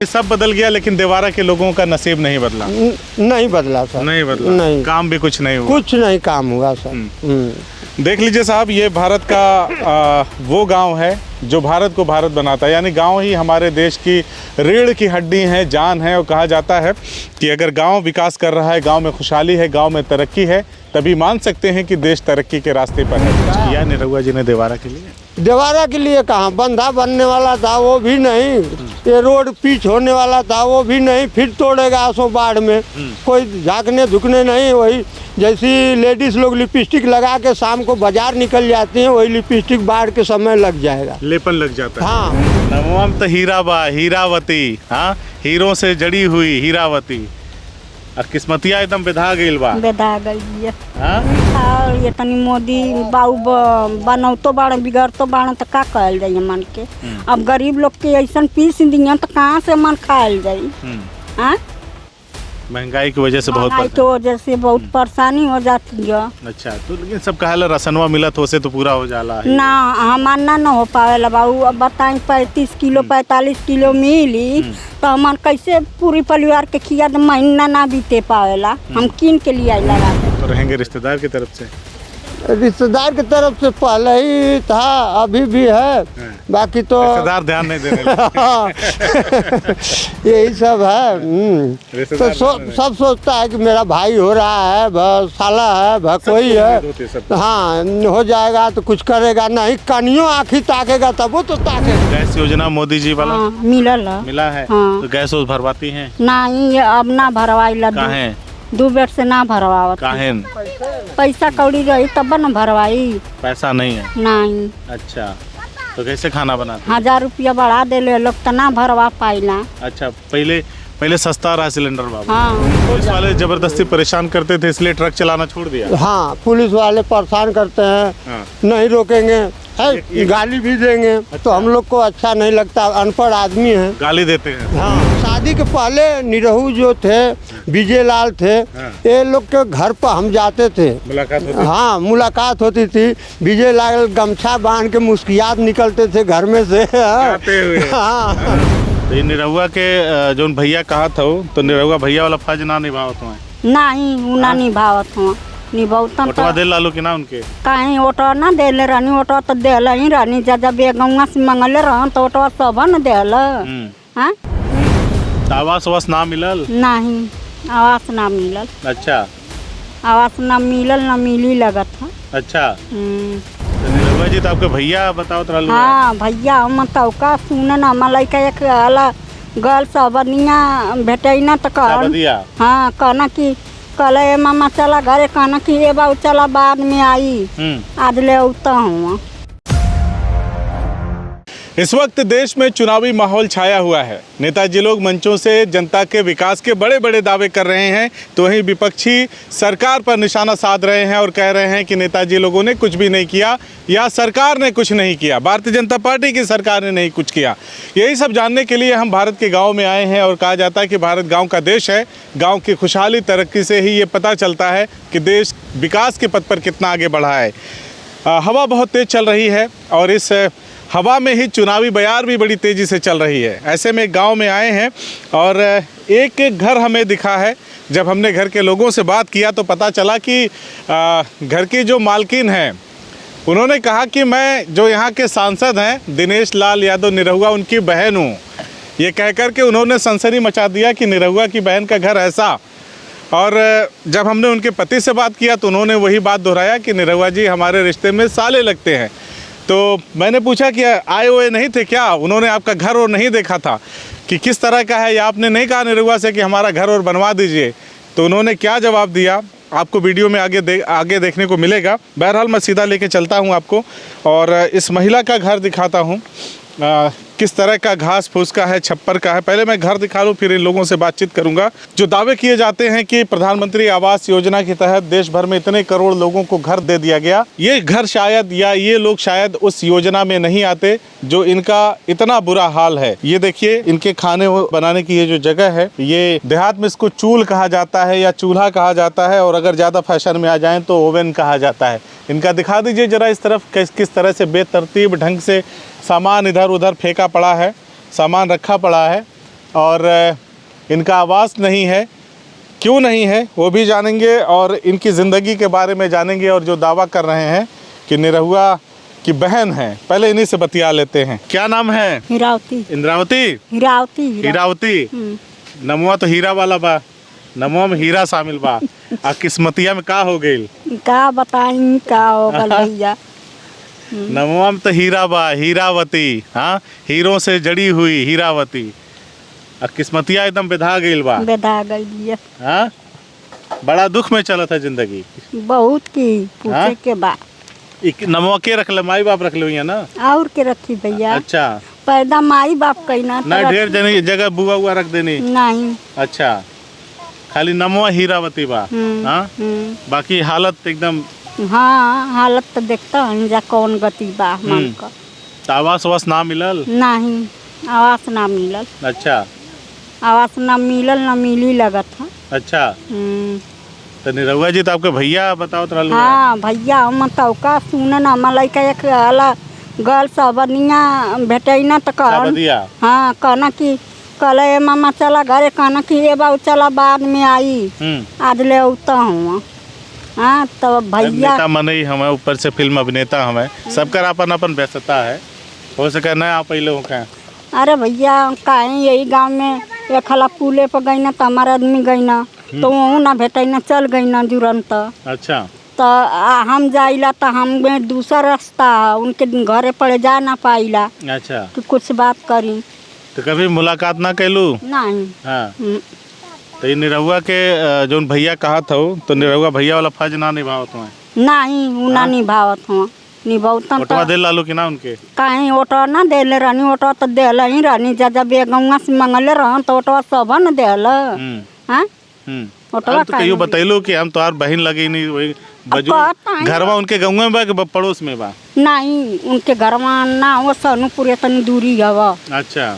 सब बदल गया लेकिन देवारा के लोगों का नसीब नहीं बदला। नहीं बदला सर, नहीं बदला। नहीं, काम भी कुछ नहीं हुआ। कुछ नहीं काम हुआ सर। देख लीजिए साहब, ये भारत का वो गांव है जो भारत को भारत बनाता है। यानी गांव ही हमारे देश की रीढ़ की हड्डी है, जान है। और कहा जाता है कि अगर गांव विकास कर रहा है, गांव में खुशहाली है, गांव में तरक्की है, तभी मान सकते हैं कि देश तरक्की के रास्ते पर है। किया निरहुआ जी ने देवारा के लिए? देवारा के लिए कहाँ, बंधा बनने वाला था वो भी नहीं, ये रोड पिच होने वाला था वो भी नहीं, फिर तोड़ेगा आसो बाढ़ में। कोई झांकने झुकने नहीं। वही जैसी लेडीज लोग लिपस्टिक लगा के शाम को बाजार निकल जाती हैं, वही लिपस्टिक बाढ़ के समय लग जाएगा, लेपन लग जाता है। हाँ, नमोम तो हीराबा, हीरावती, हाँ, हीरों से जड़ी हुई हीरावती। और किस्मतिया एकदम बेधा गईल बा, बेधा गई है। हाँ? और ये तनी मोदी बाऊ बनौतो बाड़ बिगड़तो बाड़ तो का कहल जाई मन के। अब गरीब लोग के ऐसा पीस दिया तो कहाँ से मन खायल जाई। हाँ, महंगाई की वजह से बहुत महंगाई की वजह से बहुत परेशानी हो जाती है। अच्छा, तो लेकिन सब कहा रसनवा मिलत हो से तो पूरा हो जाला ना, हमारा ना हो पावेला बाबू। अब बताएं 35 किलो 45 किलो मिली तो हमार कैसे पूरी परिवार के खिया महीना ना बीते पावेला। हम किन के लिए लगा तो रहेंगे रिश्तेदार की तरफ से? रिश्तेदार की तरफ से पहले ही था, अभी भी है, बाकी तो रिश्तेदार ध्यान नहीं देने यही सब है। तो सब सोचता है कि मेरा भाई हो रहा है, साला है, कोई है, हाँ हो जाएगा तो कुछ करेगा नहीं, कनियों आँखी ताकेगा तब वो तो ताकेगा। गैस योजना मोदी जी वाला मिला है? हाँ। तो गैस भरवाती हैं? नहीं, अब ना भरवाई, 2 बेर से ना भरवावत। काहेन? पैसा कौड़ी रही तब न भरवाई। पैसा नहीं है? नहीं। अच्छा, तो कैसे खाना बनाते? 1000 रुपया बढ़ा देले लोग तो ना भरवा पाइला। अच्छा, पहले सस्ता रहा सिलेंडर बाबू। हाँ। पुलिस वाले जबरदस्ती परेशान करते थे इसलिए ट्रक चलाना छोड़ दिया। हाँ, पुलिस वाले परेशान करते हैं। हाँ। नहीं रोकेंगे, गाली भी देंगे। अच्छा। तो हम लोग को अच्छा नहीं लगता, अनपढ़ आदमी है, गाली देते हैं। हाँ, शादी के पहले निरहू जो थे, विजय लाल थे, ये लोग के घर पर हम जाते थे, मुलाकात होती। हाँ, मुलाकात होती थी। विजय लाल गमछा बांध के मुस्कियात निकलते थे घर में से। हाँ। तो ये निरहुआ के जो भैया कहा था, तो निरहुआ भैया वाला फर्ज ना निभावत हुआ? नहीं, ना निभावत हुआ। ओटवा दे लालू कि ना उनके? कहीं ओटवा ना देले रहनी, ओटवा तो देला ही रहनी। जब बेगुआ से मंगले रहन तो ओटवा सब न देला। हाँ, आवास ना मिलल? नहीं, आवास ना मिलल। अच्छा, आवास ना मिलल, ना मिली लगत है। अच्छा। निरहुआ जी तो आपके भैया बताओ तो? हाँ, भैया हम तो का सुने ना मलैका एक अला गल सबनिया भेटै ना तो कहन। हाँ, कहना कि कल मामा चला घरे, कहना कि ये बाबू चला बाद में आई, आज ले उता हूँ। इस वक्त देश में चुनावी माहौल छाया हुआ है। नेताजी लोग मंचों से जनता के विकास के बड़े बड़े दावे कर रहे हैं, तो वहीं विपक्षी सरकार पर निशाना साध रहे हैं और कह रहे हैं कि नेताजी लोगों ने कुछ भी नहीं किया या सरकार ने कुछ नहीं किया, भारतीय जनता पार्टी की सरकार ने नहीं कुछ किया। यही सब जानने के लिए हम भारत के गाँव में आए हैं और कहा जाता है कि भारत गाँव का देश है। गाँव की खुशहाली तरक्की से ही ये पता चलता है कि देश विकास के पथ पर कितना आगे बढ़ा है। हवा बहुत तेज़ चल रही है और इस हवा में ही चुनावी बयार भी बड़ी तेज़ी से चल रही है। ऐसे में गांव में आए हैं और एक घर हमें दिखा है। जब हमने घर के लोगों से बात किया तो पता चला कि घर की जो मालकिन हैं उन्होंने कहा कि मैं जो यहाँ के सांसद हैं दिनेश लाल यादव निरहुआ उनकी बहन हूँ। ये कह कर के उन्होंने सनसनी मचा दिया कि निरहुआ की बहन का घर ऐसा। और जब हमने उनके पति से बात किया तो उन्होंने वही बात दोहराया कि निरहुआ जी हमारे रिश्ते में साले लगते हैं। तो मैंने पूछा कि आए हुए नहीं थे क्या? उन्होंने आपका घर और नहीं देखा था कि किस तरह का है, या आपने नहीं कहा निरहुआ से कि हमारा घर और बनवा दीजिए? तो उन्होंने क्या जवाब दिया आपको वीडियो में आगे देखने को मिलेगा। बहरहाल मैं सीधा लेके चलता हूं आपको और इस महिला का घर दिखाता हूं। किस तरह का घास फूस का है, छप्पर का है। पहले मैं घर दिखा लूँ, फिर इन लोगों से बातचीत करूंगा। जो दावे किए जाते हैं कि प्रधानमंत्री आवास योजना के तहत देश भर में इतने करोड़ लोगों को घर दे दिया गया, ये घर शायद या ये लोग शायद उस योजना में नहीं आते जो इनका इतना बुरा हाल है। ये देखिए, इनके खाने बनाने की ये जो जगह है, ये देहात में इसको चूल कहा जाता है या चूल्हा कहा जाता है, और अगर ज़्यादा फैशन में आ जाए तो ओवन कहा जाता है। इनका दिखा दीजिए जरा इस तरफ किस तरह से बेतरतीब ढंग से सामान इधर उधर फेंका पड़ा है, सामान रखा पड़ा है। और इनका आवास नहीं है। क्यों नहीं है वो भी जानेंगे और इनकी ज़िंदगी के बारे में जानेंगे। और जो दावा कर रहे हैं कि निरहुआ की बहन है, पहले इन्हीं से बतिया लेते हैं। क्या नाम है? हीरावती। इंद्रावती? हीरावती। हीरावती। नमुआ तो हीरा वाला बा, नमुआ में हीरा शामिल बा। आ किस्मतिया में का हो गई? का बताई का होगा भैया। नमुआ में तो हीरा बा, हीरावती। हाँ, हीरों से जड़ी हुई हीरावती। आ किस्मतिया एकदम बेधा गई बा। बेधा गई। हाँ, बड़ा दुख में चला था जिंदगी। बहुत की पूछे हाँ? के बा। नमुआ के रख ले, माई बाप रख ले ना? और के रखी भैया? अच्छा, पैदा माई बाप कहना ना ढेर जनी जगह बुआ हुआ रख देनी? नहीं। अच्छा, खाली नमुआ हीरावती बा। हाँ, बाकी हालत एकदम। हाँ, हालत तो देखता है जा कौन गति बा मन का। तो आवास वास ना मिलल? नहीं, आवास ना मिलल। अच्छा, आवास ना मिलल, ना मिली लगत है। अच्छा। तो निरहुआ जी तो आपके भैया बताओ तो? हाँ भैया, हम तो का सुने ना मलाई का एक अला गल सबनिया भेटैना तो कहन। हाँ, कहना कि कल ए मामा चला घरे, कहना कि ये बाबू चला बाद में आई, आज ले उता हूँ। हाँ, तो भैया नेता मने हमें ऊपर से फिल्म अभिनेता हमें सबका अपन अपन व्यस्तता है, हो सके ना आप पहले हो क्या? अरे भैया काहे यही गांव में एक हला पुले पर गई ना तो हमारा आदमी गई ना तो वहाँ ना भेटे ना चल गई ना तुरंत। अच्छा, तो हम जाइला तो हमें दूसरा रास्ता उनके घरे पड़े जा ना पाइला। अच्छा, कि कुछ बात करी तो कभी मुलाकात ना कैलू? नहीं। हाँ, तो ये निरहुआ के जो भैया कहा था तो निरहुआ भैया वाला फर्ज ना निभावत हुआ? नहीं, वो ना निभावत हुआ। निभावता ओटवा दे लालू कि ना उनके? कहीं ओटवा ना देले रहनी, ओटवा तो देला ही रहनी। जब बेगुआ से मंगले रहन तो ओटवा सब न देला। हाँ, ओटवा तो कहियो बतैलो कि हम तोहार बहन लगी नहीं, वही बजू घरवा उनके गाँव में बा कि पड़ोस में बा? नहीं, उनके घरवा ना, वो सनुपुर तनी दूरी हवा। अच्छा,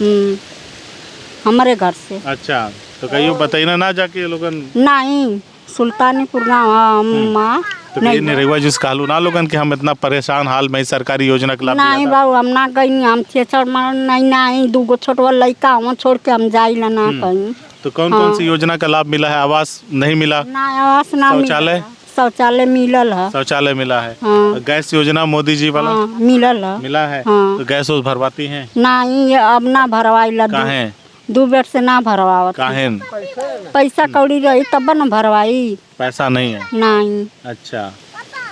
हमारे घर से। अच्छा, तो कहियो बताइना ना जाके लोगन? नहीं, सुल्तानीपुर गाँव। तो कहीं निरहुआ जिस कहलू ना लोगन कि हम इतना परेशान हाल में सरकारी योजना के लाभ? नहीं बाबू, हम ना गई, हम चेचड़ मार नहीं, दूगो छोटवा लड़का हम छोड़ के हम जाइला ना कहीं। तो कौन कौन सी योजना का लाभ मिला है? आवास नहीं मिला? ना, आवास ना। शौचालय? शौचालय मिलल है। शौचालय मिला है। हाँ। गैस योजना मोदी जी वाला? हाँ, मिलल है। मिला है। हाँ। तो गैस उस भरवाती हैं? नहीं, अब ना भरवाइला। काहे? 2 बेर से ना भरवावत। काहे? पैसा कौड़ी रही तब न भरवाई। पैसा नहीं है? नहीं। अच्छा,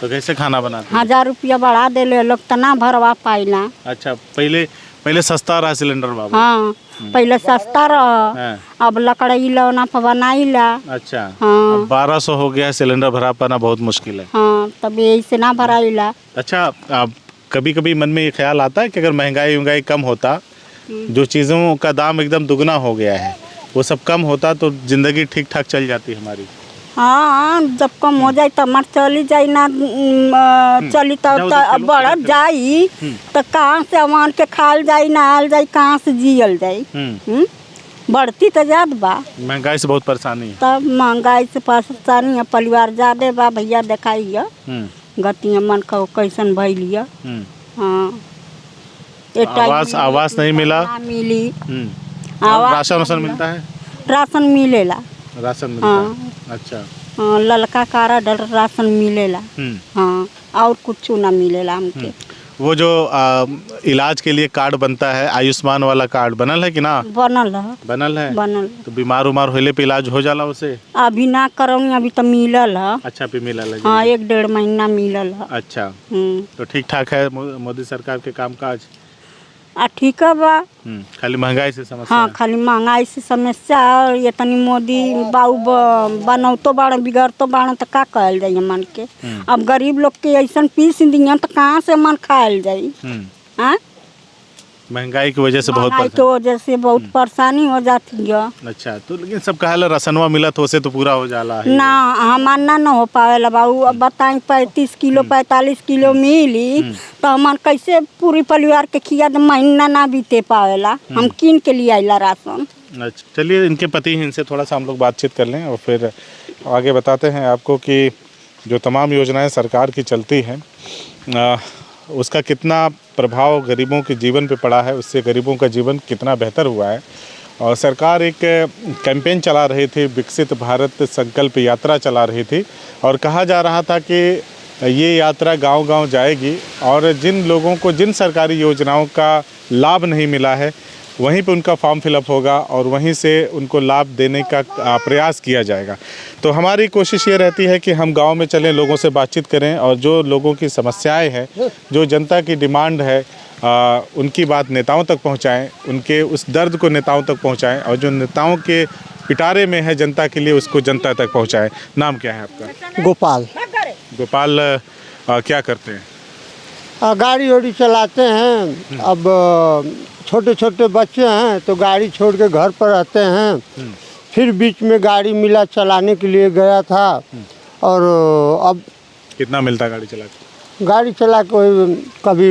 तो कैसे खाना बनाते? 1000 रुपया बढ़ा देले लोग तो ना भरवा पाइला। अच्छा, पहले सस्ता रहा सिलेंडर बाबू? हाँ, पहले सस्ता रहा, अब लकड़ी लौना पर बनाइला। अच्छा, हाँ। 1200 हो गया सिलेंडर भरा पाना बहुत मुश्किल है। हाँ, तब यही से ना भराइला। अच्छा, अब कभी कभी मन में ये ख्याल आता है कि अगर महंगाई कम होता, जो चीज़ों का दाम एकदम दुगना हो गया है वो सब कम होता तो जिंदगी ठीक ठाक चल जाती हमारी? हाँ, जब कम हो जाए तो हमार चली जाई ना, चली तो बढ़ जाई तो कहाँ से हमार के खाल जाई ना आल जाई, कहाँ से जियल जाई। बढ़ती तो जात बा, महंगाई से बहुत परेशानी है। तब महंगाई से परेशानी है, परिवार ज्यादा बा भैया, देखाइए गतिया मन का कैसन भैलिया। हाँ, आवास नहीं मिला? मिली। राशन मिलता है? राशन मिलेला। राशन मिलता है? अच्छा, हाँ, ललका कारा डल राशन मिलेला। हाँ, और कुछ ना मिलेला हमके। वो जो इलाज के लिए कार्ड बनता है, आयुष्मान वाला कार्ड बनल है कि ना? बनल है। बनल है? बनल। तो बीमार उमार होले पे इलाज हो जाला उसे? अभी ना करूँगी, अभी तो मिलल है। अच्छा, पे मिलल है? हाँ, 1-1.5 महीना मिलल है। अच्छा, तो ठीक ठाक है मोदी सरकार के कामकाज? ठीक है बा। खाली महंगाई से समस्या? हाँ, खाली महंगाई से समस्या। और ये तनी मोदी बाबू बनौतो बाड़ बिगड़तो बाड़ तो का कहल जाई मन के। अब गरीब लोग के ऐसा पीस दिया तो कहाँ से मन खायल जाई? हाँ, महंगाई की वजह से बहुत परेशानी हो जाती है। अच्छा, तो लेकिन सब कहा राशनवा मिला तो उसे तो पूरा हो जाला है ना, हमार ना हो पावेला बाबू। अब बताएं 35 किलो 45 किलो मिली तो हमार कैसे पूरी परिवार के खिया महीना ना बीते पावेला। हम किन के लिए आइला राशन। अच्छा, चलिए इनके पति हैं, इनसे थोड़ा सा हम लोग बातचीत कर लें और फिर आगे बताते हैं आपको कि जो तमाम योजनाएं सरकार की चलती हैं उसका कितना प्रभाव गरीबों के जीवन पे पड़ा है, उससे गरीबों का जीवन कितना बेहतर हुआ है और सरकार एक कैंपेन चला रही थी, विकसित भारत संकल्प यात्रा चला रही थी और कहा जा रहा था कि ये यात्रा गांव-गांव जाएगी और जिन लोगों को जिन सरकारी योजनाओं का लाभ नहीं मिला है वहीं पे उनका फॉर्म फिलअप होगा और वहीं से उनको लाभ देने का प्रयास किया जाएगा। तो हमारी कोशिश ये रहती है कि हम गांव में चलें, लोगों से बातचीत करें और जो लोगों की समस्याएं हैं, जो जनता की डिमांड है, उनकी बात नेताओं तक पहुंचाएं, उनके उस दर्द को नेताओं तक पहुंचाएं और जो नेताओं के पिटारे में है जनता के लिए उसको जनता तक पहुँचाएँ। नाम क्या है आपका? गोपाल। गोपाल क्या करते हैं? गाड़ी वाड़ी चलाते हैं। अब छोटे छोटे बच्चे हैं तो गाड़ी छोड़ के घर पर रहते हैं। फिर बीच में गाड़ी मिला, चलाने के लिए गया था और अब कितना मिलता गाड़ी चला के? गाड़ी चला के कभी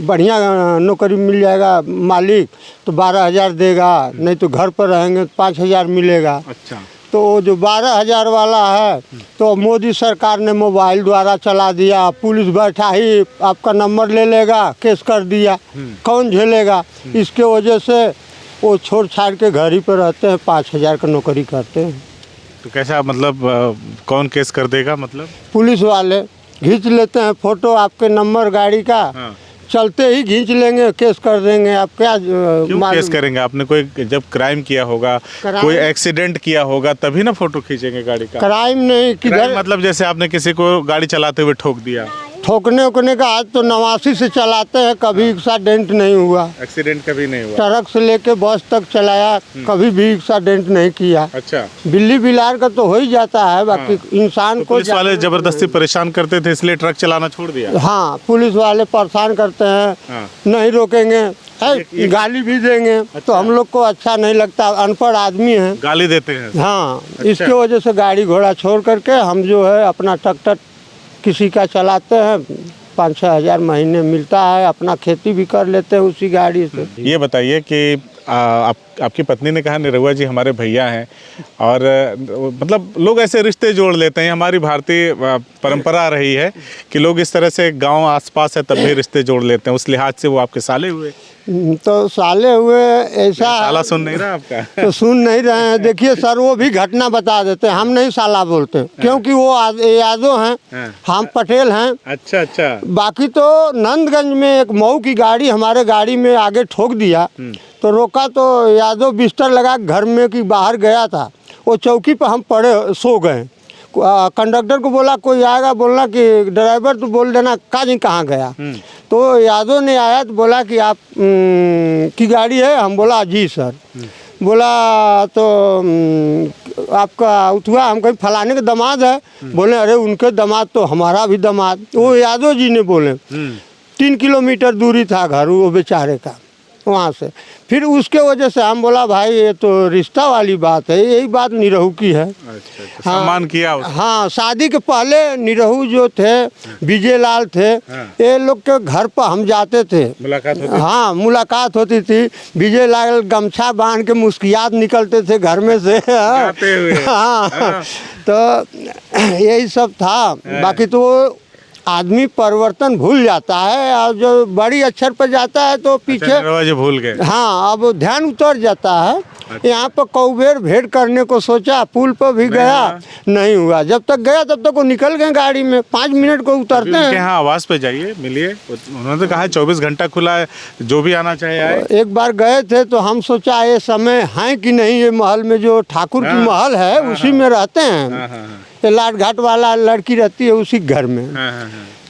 बढ़िया नौकरी मिल जाएगा मालिक तो 12,000 देगा, नहीं तो घर पर रहेंगे तो 5,000 मिलेगा। अच्छा। तो वो जो 12,000 वाला है तो मोदी सरकार ने मोबाइल द्वारा चला दिया, पुलिस बैठा ही आपका नंबर ले लेगा, केस कर दिया, कौन झेलेगा? इसके वजह से वो छोड़ छाड़ के घर ही पर रहते हैं, 5,000 का नौकरी करते हैं। तो कैसा मतलब कौन केस कर देगा? मतलब पुलिस वाले खींच लेते हैं फोटो आपके नंबर गाड़ी का। हाँ। चलते ही खींच लेंगे, केस कर देंगे। आप क्या क्यों केस करेंगे? आपने कोई जब क्राइम किया होगा, कोई एक्सीडेंट किया होगा तभी ना फोटो खींचेंगे गाड़ी का। क्राइम नहीं, किधर मतलब जैसे आपने किसी को गाड़ी चलाते हुए ठोक दिया। ठोकने उकने का आज तो 89 से चलाते हैं, कभी एक्सीडेंट नहीं हुआ। एक्सीडेंट कभी नहीं हुआ। ट्रक से लेके बस तक चलाया, कभी भी एक्सीडेंट नहीं किया। अच्छा। बिल्ली बिलार का तो हो ही जाता है, बाकी इंसान को। पुलिस वाले जबरदस्ती परेशान करते थे इसलिए ट्रक चलाना छोड़ दिया? हाँ, पुलिस वाले परेशान करते हैं, नहीं रोकेंगे, गाली भी देंगे। तो हम लोग को अच्छा नहीं लगता, अनपढ़ आदमी है, गाली देते हैं। हाँ, इसके वजह से गाड़ी घोड़ा छोड़ करके हम जो है अपना ट्रैक्टर किसी का चलाते हैं, 5-6 हज़ार महीने मिलता है, अपना खेती भी कर लेते हैं उसी गाड़ी से। ये बताइए कि आपकी पत्नी ने कहा निरहुआ जी हमारे भैया हैं और मतलब लोग ऐसे रिश्ते जोड़ लेते हैं। हमारी भारतीय परंपरा रही है कि लोग इस तरह से गांव आसपास है तब भी रिश्ते जोड़ लेते हैं। उस लिहाज से वो आपके साले हुए? तो साले हुए ऐसा। साला सुन नहीं रहा आपका? तो सुन नहीं रहे हैं। देखिए सर, वो भी घटना बता देते हैं, हम नहीं साला बोलते क्योंकि वो यादव हैं, हम पटेल हैं। अच्छा अच्छा। बाकी तो नंदगंज में एक मऊ की गाड़ी हमारे गाड़ी में आगे ठोक दिया तो रोका, तो यादव बिस्तर लगा घर में कि बाहर गया था, वो चौकी पर हम पड़े सो गए। कंडक्टर को बोला कोई आएगा, बोलना कि ड्राइवर तो बोल देना काजी कहाँ गया। तो यादव ने आया तो बोला कि आप की गाड़ी है? हम बोला जी सर। बोला तो आपका उठुआ, हम कहीं फलाने के दामाद है? बोले अरे उनके दामाद तो हमारा भी दामाद। वो यादव जी ने बोले 3 किलोमीटर दूरी था घर वो बेचारे का वहाँ से। फिर उसके वजह से हम बोला भाई ये तो रिश्ता वाली बात है, यही बात निरहू की है। अच्छा, हाँ, सम्मान किया उसने। हाँ, शादी के पहले निरहू जो थे विजय लाल थे, ये लोग के घर पर हम जाते थे, मुलाकात होती। हाँ, मुलाकात होती थी। विजय लाल गमछा बांध के मुस्कियात निकलते थे घर में से। हाँ, तो यही सब था। बाकी तो आदमी परिवर्तन भूल जाता है और जो बड़ी अक्षर पर जाता है तो पीछे भूल गए। हाँ, अब ध्यान उतर जाता है। अच्छा। यहाँ पर कौबेर भेंट करने को सोचा, पुल पर भी गया, नहीं हुआ। जब तक गया तब तक वो निकल गए गाड़ी में, 5 मिनट को उतरते हैं। हाँ, आवास पे जाइए, मिलिए। उन्होंने तो कहा 24 घंटा खुला है, जो भी आना चाहे आए। एक बार गए थे तो हम सोचा ये समय है कि नहीं, ये महल में जो ठाकुर की महल है उसी में रहते हैं। लाट घाट वाला लड़की रहती है उसी घर में।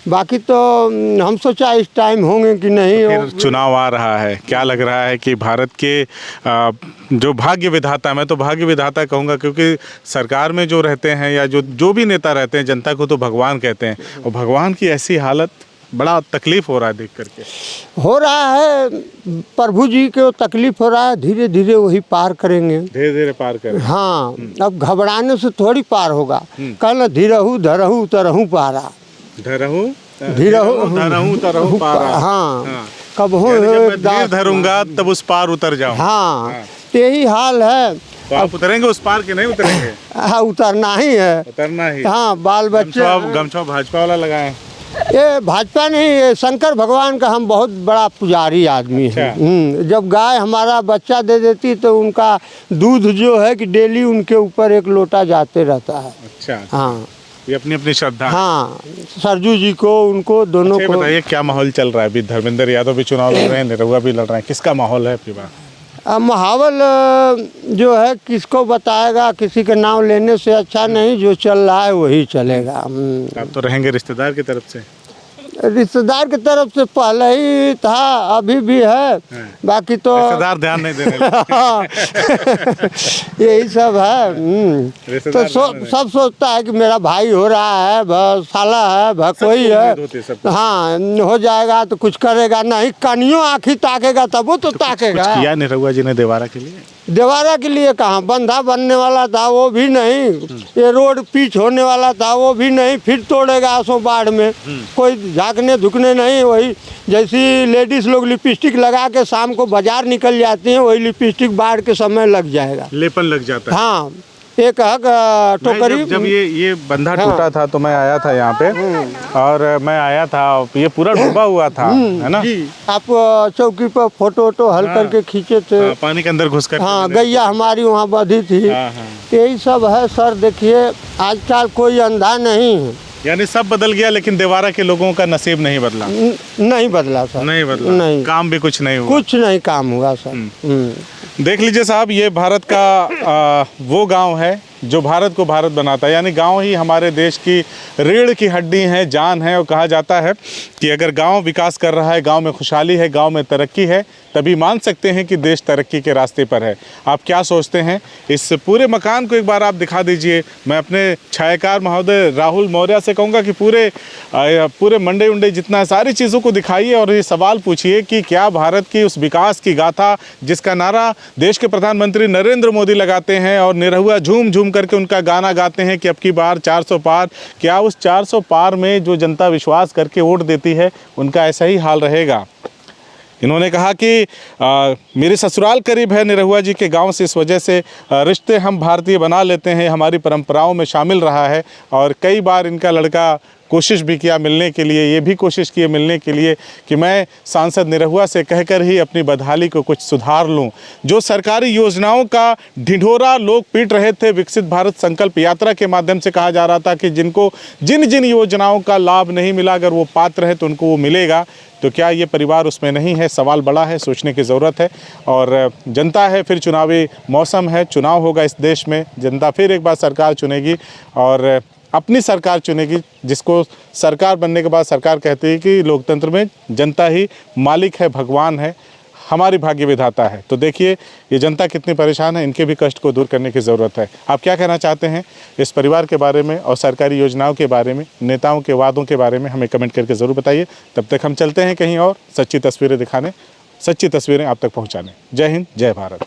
बाकी तो हम सोचा इस टाइम होंगे कि नहीं। तो फिर चुनाव आ रहा है, क्या लग रहा है कि भारत के जो भाग्य विधाता, मैं तो भाग्य विधाता कहूँगा क्योंकि सरकार में जो रहते हैं या जो भी नेता रहते हैं, जनता को तो भगवान कहते हैं, और भगवान की ऐसी हालत, बड़ा तकलीफ हो रहा है देख करके। हो रहा है, प्रभु जी को तकलीफ हो रहा है, धीरे धीरे वही पार करेंगे, धीरे धीरे पार करेंगे। हाँ, अब घबराने से थोड़ी पार होगा। कल धीरहू धरहू उतरहू पारा, धरहू धीरहू तरहू पारा। हाँ, कब हो धरूंगा तब उस पार उतर जाऊं। हाँ, यही हाल है। तो आप उतरेंगे उस पार के नहीं उतरेंगे? हाँ, उतरना ही है, उतरना ही। हाँ, बाल बच्चे गमछा भाजपा वाला लगाए। ये भाजपा नहीं, ये शंकर भगवान का हम बहुत बड़ा पुजारी आदमी है। जब गाय हमारा बच्चा दे देती तो उनका दूध जो है कि डेली उनके ऊपर एक लोटा जाते रहता है। अच्छा, हाँ, ये अपनी अपनी श्रद्धा। हाँ, सरजू जी को, उनको दोनों को। बताइए क्या माहौल चल रहा है अभी? धर्मेंद्र यादव भी चुनाव लड़ रहे हैं, निरहुआ भी लड़ रहे हैं, किसका माहौल है आपकी बात? माहौल जो है किसको बताएगा, किसी का नाम लेने से अच्छा नहीं, जो चल रहा है वही चलेगा। आप तो रहेंगे रिश्तेदार की तरफ से? रिश्तेदार की तरफ से पहले ही था, अभी भी है, बाकी तो रिश्तेदार ध्यान नहीं दे रहे। यही सब है। तो सब सोचता है कि मेरा भाई हो रहा है, साला है, कोई है, हाँ हो जाएगा तो कुछ करेगा नहीं, कनियों आँखी ताकेगा तब वो तो ताकेगा। कुछ किया निरहुआ जी ने देवारा के लिए? देवारा के लिए कहाँ, बंधा बनने वाला था वो भी नहीं, ये रोड पिच होने वाला था वो भी नहीं, फिर तोड़ेगा आसों बाढ़ में। कोई झाँकने धुकने नहीं, वही जैसी लेडीज लोग लिपस्टिक लगा के शाम को बाजार निकल जाती हैं, वही लिपस्टिक बाढ़ के समय लग जाएगा, लेपन लग जाता है। हाँ, एक टोकरी। जब ये बंधा टूटा था तो मैं आया था यहाँ पे, और मैं आया था, ये पूरा डूबा हुआ था, है ना? आप चौकी पर फोटो वोटो हल करके खींचे थे, पानी के अंदर घुस कर। हाँ, गैया हमारी वहाँ बंधी थी। यही सब है सर। देखिए आजकल कोई अंधा नहीं है, यानी सब बदल गया, लेकिन देवारा के लोगों का नसीब नहीं बदला। नहीं बदला सर, नहीं बदला, नहीं, काम भी कुछ नहीं हुआ, कुछ नहीं काम हुआ सर। देख लीजिए साहब, ये भारत का वो गांव है जो भारत को भारत बनाता है, यानी गांव ही हमारे देश की रीढ़ की हड्डी है, जान है। और कहा जाता है कि अगर गांव विकास कर रहा है, गांव में खुशहाली है, गांव में तरक्की है, तभी मान सकते हैं कि देश तरक्की के रास्ते पर है। आप क्या सोचते हैं? इस पूरे मकान को एक बार आप दिखा दीजिए। मैं अपने छायाकार महोदय राहुल मौर्य से कहूँगा कि पूरे मंडे उंडे जितना सारी चीज़ों को दिखाइए और ये सवाल पूछिए कि क्या भारत की उस विकास की गाथा जिसका नारा देश के प्रधानमंत्री नरेंद्र मोदी लगाते हैं और निरहुआ झूम झूम करके उनका गाना गाते हैं कि अब की बार 400 पार, क्या उस 400 पार में जो जनता विश्वास करके वोट देती है उनका ऐसा ही हाल रहेगा? इन्होंने कहा कि मेरे ससुराल करीब है निरहुआ जी के गांव से, इस वजह से रिश्ते हम भारतीय बना लेते हैं, हमारी परंपराओं में शामिल रहा है। और कई बार इनका लड़का कोशिश भी किया मिलने के लिए, ये भी कोशिश किए मिलने के लिए कि मैं सांसद निरहुआ से कहकर ही अपनी बदहाली को कुछ सुधार लूं। जो सरकारी योजनाओं का ढिढोरा लोग पीट रहे थे, विकसित भारत संकल्प यात्रा के माध्यम से कहा जा रहा था कि जिनको जिन जिन योजनाओं का लाभ नहीं मिला, अगर वो पात्र है तो उनको वो मिलेगा, तो क्या ये परिवार उसमें नहीं है? सवाल बड़ा है, सोचने की ज़रूरत है। और जनता है, फिर चुनावी मौसम है, चुनाव होगा इस देश में, जनता फिर एक बार सरकार चुनेगी और अपनी सरकार चुनेगी, जिसको सरकार बनने के बाद सरकार कहती है कि लोकतंत्र में जनता ही मालिक है, भगवान है, हमारी भाग्य विधाता है। तो देखिए ये जनता कितनी परेशान है, इनके भी कष्ट को दूर करने की ज़रूरत है। आप क्या कहना चाहते हैं इस परिवार के बारे में और सरकारी योजनाओं के बारे में, नेताओं के वादों के बारे में? हमें कमेंट करके ज़रूर बताइए। तब तक हम चलते हैं कहीं और सच्ची तस्वीरें दिखाने, सच्ची तस्वीरें आप तक पहुँचाने। जय हिंद, जय भारत।